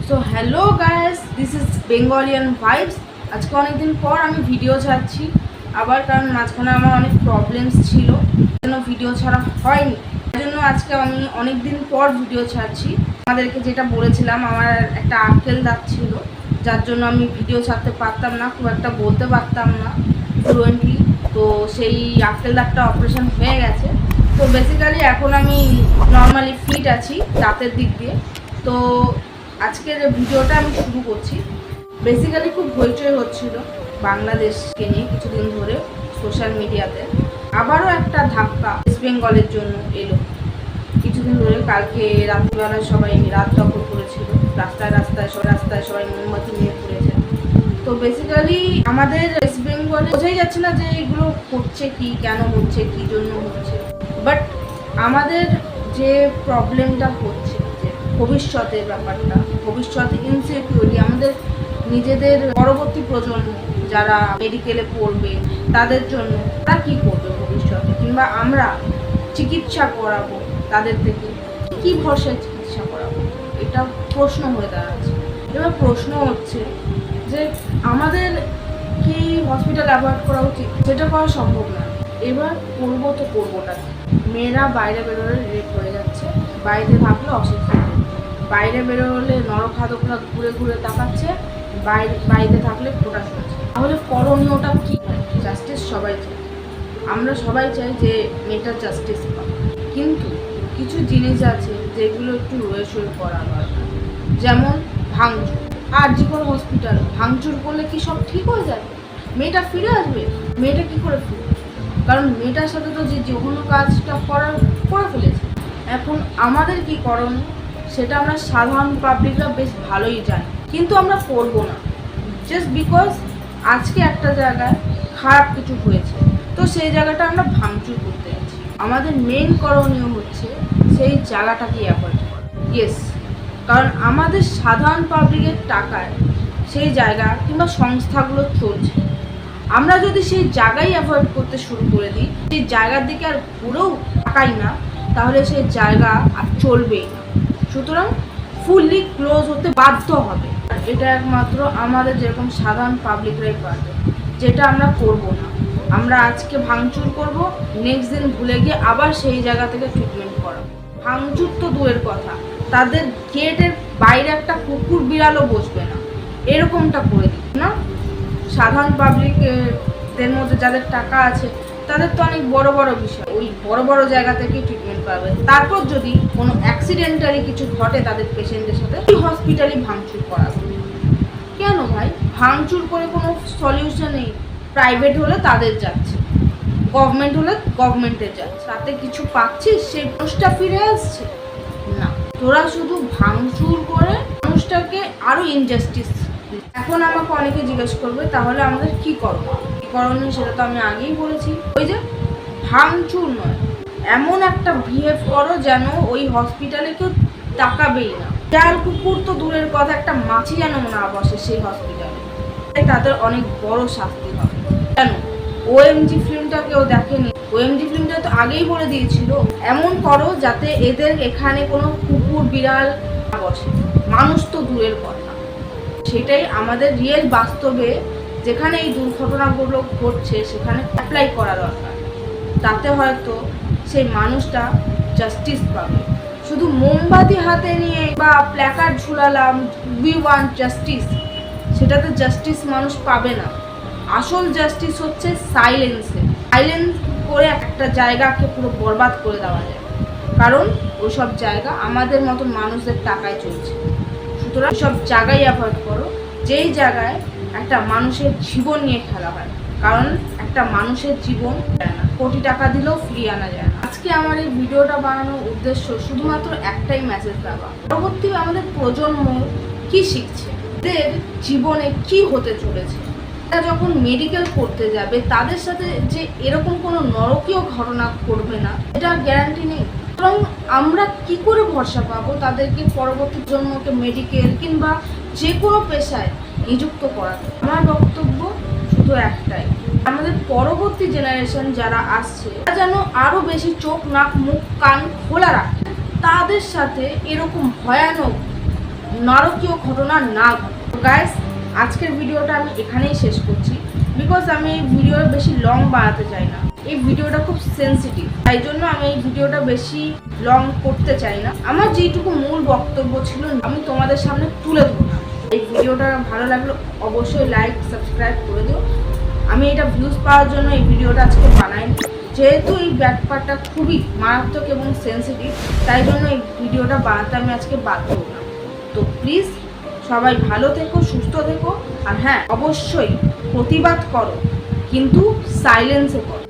So hello guys, this is Bengalian vibes. আজকে অনেকদিন পর আমি ভিডিও ছাড়ছি আবার, কারণ মাঝখানে আমার অনেক প্রবলেমস ছিল, জন্য ভিডিও ছাড়া হয়নি। তাই জন্য আজকে আমি অনেক দিন পর ভিডিও ছাড়ছি। আমাদেরকে যেটা বলেছিলাম, আমার একটা আক্কেল দাগ ছিল, যার জন্য আমি ভিডিও ছাড়তে পারতাম না, খুব একটা বলতে পারতাম না ফ্লুয়েন্টলি। তো সেই আক্কেল দাগটা অপারেশন হয়ে গেছে। তো বেসিক্যালি এখন আমি নর্মালি ফিট আছি দাঁতের দিক দিয়ে। তো আজকের ভিডিওটা আমি শুরু করছি। বেসিক্যালি খুব হইচই হচ্ছিল বাংলাদেশকে নিয়ে কিছুদিন ধরে সোশ্যাল মিডিয়াতে। আবারও একটা ধাক্কা ওয়েস্ট বেঙ্গলের জন্য এলো কিছুদিন ধরে। কালকে রাত্রিবেলায় সবাই রাত দখল করেছিল, রাস্তায় সবাই মোমবাতি নিয়ে পড়েছে। তো বেসিক্যালি আমাদের ওয়েস্ট বেঙ্গলে বোঝাই যাচ্ছে না যে এগুলো হচ্ছে কি, কেন হচ্ছে, কি জন্য হচ্ছে। বাট আমাদের যে প্রবলেমটা হচ্ছে, যে ভবিষ্যতের ব্যাপারটা, ভবিষ্যতে ইনসিকিউরিটি, আমাদের নিজেদের পরবর্তী প্রজন্ম যারা মেডিকেলে পড়বে তাদের জন্য তারা কী করবে ভবিষ্যতে, কিংবা আমরা চিকিৎসা করাবো তাদের থেকে কী ভরসায় চিকিৎসা করাবো, এটা প্রশ্ন হয়ে দাঁড়াচ্ছে। এবার প্রশ্ন হচ্ছে যে আমাদের কি হসপিটাল অ্যাভয়েড করা উচিত? সেটা করা সম্ভব না। এবার করবো তো করবোটা। মেয়েরা বাইরে বেরোলে রেপ হয়ে যাচ্ছে, বাড়িতে থাকলে অশিক্ষিত, বাইরে বেরোলে নরখাদকরা ঘুরে ঘুরে তাকাচ্ছে, বাড়িতে থাকলে ফোটা শুনছে। তাহলে করণীয়টা কী? জাস্টিস সবাই চাই, আমরা সবাই চাই যে মেয়েটার জাস্টিস পাক, কিন্তু কিছু জিনিস আছে যেগুলো একটু রয়ে সয়ে করা দরকার। যেমন ভাঙচুর। আর যে কোনো হসপিটাল ভাঙচুর করলে কি সব ঠিক হয়ে যাবে? মেয়েটা ফিরে আসবে? মেয়েটা কি করে ফিরবে? কারণ মেয়েটার সাথে তো যে কোনো কাজটা করে ফেলেছে। এখন আমাদের কি করণীয় সেটা আমরা সাধারণ পাবলিকরা বেশ ভালোই জানি, কিন্তু আমরা করবো না। জাস্ট বিকজ আজকে একটা জায়গায় খারাপ কিছু হয়েছে, তো সেই জায়গাটা আমরা ভাঙচুর করতে যাচ্ছি। আমাদের মেন করণীয় হচ্ছে সেই জায়গাটাকে অ্যাভয়েড করা। ইয়েস, কারণ আমাদের সাধারণ পাবলিকের টাকায় সেই জায়গা কিংবা সংস্থাগুলো চলছে। আমরা যদি সেই জায়গায় অ্যাভয়েড করতে শুরু করে দিই, সেই জায়গার দিকে আর ঘুরেও তাকাই না, তাহলে সেই জায়গা আর চলবেই না। সুতরাং ফুললি ক্লোজ হতে বাধ্য হবে। এটা একমাত্র আমাদের যেরকম সাধারণ পাবলিকরাই পারবে, যেটা আমরা করব না। আমরা আজকে ভাঙচুর করব, নেক্সট দিন ভুলে গিয়ে আবার সেই জায়গা থেকে ট্রিটমেন্ট করাবো। ভাঙচুর তো দূরের কথা, তাদের গেটের বাইরে একটা কুকুর বিড়ালও বসবে না, এরকমটা করে দিই না। সাধারণ পাবলিকদের মধ্যে যাদের টাকা আছে তাদের তো অনেক বড় বড় বিষয়, ওই বড় বড় জায়গা থেকেই ট্রিটমেন্ট পাবে। তারপর যদি কোনো অ্যাক্সিডেন্টালি কিছু ঘটে তাদের পেশেন্টের সাথে, ওই হসপিটালই ভাঙচুর করাবে। কেন ভাই? ভাঙচুর করে কোনো সলিউশন নেই। প্রাইভেট হলে তাদের যাচ্ছে, গভর্নমেন্ট হলে গভর্নমেন্টের যাচ্ছে, তাতে কিছু পাচ্ছিস? সেই মানুষটা ফিরে আসছে না। তোরা শুধু ভাঙচুর করে মানুষটাকে আরো ইনজাস্টিস। এখন আমাকে অনেকে জিজ্ঞেস করবে তাহলে আমাদের কি করণীয়, সেটা তো আমি আগেই বলেছি। ওই যে ভাঙচুর নয়, এমন একটা বিহেভ করো যেন ওই হসপিটালে কেউ তাকাবেই না। চাল কুকুর তো দূরের কথা, একটা মাছি যেন না বসে সেই হসপিটালে, তাদের অনেক বড় শাস্তি হবে। কেন ওএমজি ফিল্মটা কেউ দেখেনি? ওএমজি ফিল্মটা তো আগেই বলে দিয়েছিল এমন করো যাতে এদের এখানে কোনো কুকুর বিড়াল না বসে, মানুষ তো দূরের কথা। সেটাই আমাদের রিয়েল বাস্তবে যেখানে এই দুর্ঘটনাগুলো ঘটছে সেখানে অ্যাপ্লাই করা দরকার। তাতে হয়তো সেই মানুষটা জাস্টিস পাবে। শুধু মোমবাতি হাতে নিয়ে বা প্ল্যাকার্ড ঝুলালাম উই ওয়ান্ট জাস্টিস, সেটাতে জাস্টিস মানুষ পাবে না। আসল জাস্টিস হচ্ছে সাইলেন্স করে একটা জায়গাকে পুরো বরবাদ করে দেওয়া যায়, কারণ ওইসব জায়গা আমাদের মতন মানুষদের টাকায় চলছে। সুতরাং সব জায়গায় অ্যাভয়েড করো যেই জায়গায় একটা মানুষের জীবন নিয়ে খেলা হয়, কারণ একটা মানুষের জীবন কোটি টাকা দিলেও ফিরিয়ে আনা যায় না। আজকে আমার এই ভিডিওটা বানানোর উদ্দেশ্য শুধুমাত্র একটাই মেসেজ দেওয়া, পরবর্তী আমাদের প্রজন্ম কি শিখছে, এদের জীবনে কি হতে চলেছে। তারা যখন মেডিকেল করতে যাবে তাদের সাথে যে এরকম কোনো নরকীয় ঘটনা ঘটবে না, এটা গ্যারান্টি নেই। এবং আমরা কি করে ভরসা পাবো তাদেরকে পরবর্তী জন্মকে মেডিকেল কিংবা যে কোনো পেশায় নিযুক্ত করাতে? আমার বক্তব্য শুধু একটাই, আমাদের পরবর্তী জেনারেশন যারা আসছে তারা যেন আরও বেশি চোখ নাক মুখ কান খোলা রাখে, তাদের সাথে এরকম ভয়ানক নারকীয় ঘটনা না ঘটে। তো গাইস, আজকের ভিডিওটা আমি এখানেই শেষ করছি, বিকজ আমি এই ভিডিও বেশি লং বানাতে চাই না। এই ভিডিওটা খুব সেন্সিটিভ, তাই জন্য আমি এই ভিডিওটা বেশি লং করতে চাই না। আমার যেটুকু মূল বক্তব্য ছিল আমি তোমাদের সামনে তুলে ধরলাম। এই ভিডিওটা ভালো লাগলো অবশ্যই লাইক সাবস্ক্রাইব করে দিও। আমি এটা ভিউজ পাওয়ার জন্য এই ভিডিওটা আজকে বানাইনি, যেহেতু এই ব্যাপারটা খুবই মারাত্মক এবং সেন্সিটিভ, তাই জন্য এই ভিডিওটা বানাতে আমি আজকে বাধ্য হলাম। তো প্লিজ সবাই ভালো থেকো, সুস্থ থেকো, আর হ্যাঁ অবশ্যই প্রতিবাদ করো, কিন্তু সাইলেন্সে করো।